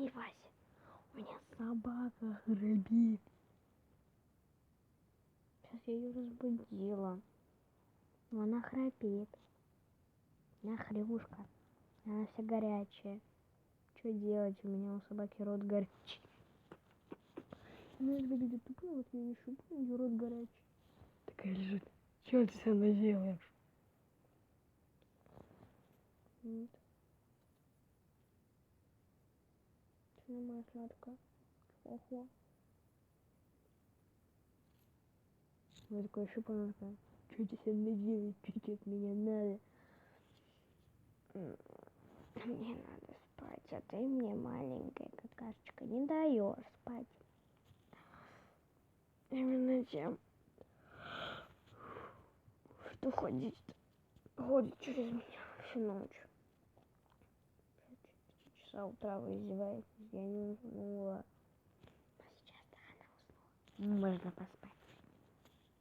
Заткнись, Вася. У меня собака храпит. Сейчас я ее разбудила. Но она храпит. Она хрюшка. Она вся горячая. Что делать? У меня у собаки рот горячий. Она выглядит тупо, вот я ее шипу, у нее рот горячий. Такая лежит. Что ты со мной делаешь? Нет. Что моя сладкая? Ого. Я такая шипа, она такая. Что ты со мной делаешь? Что от меня надо? Мне надо спать, а ты мне, маленькая какашечка, не даешь спать. Именно тем, что ходит через меня всю ночь. 4 часа утра вы издеваетесь, я не уснула. А сейчас-то она уснула. Можно поспать.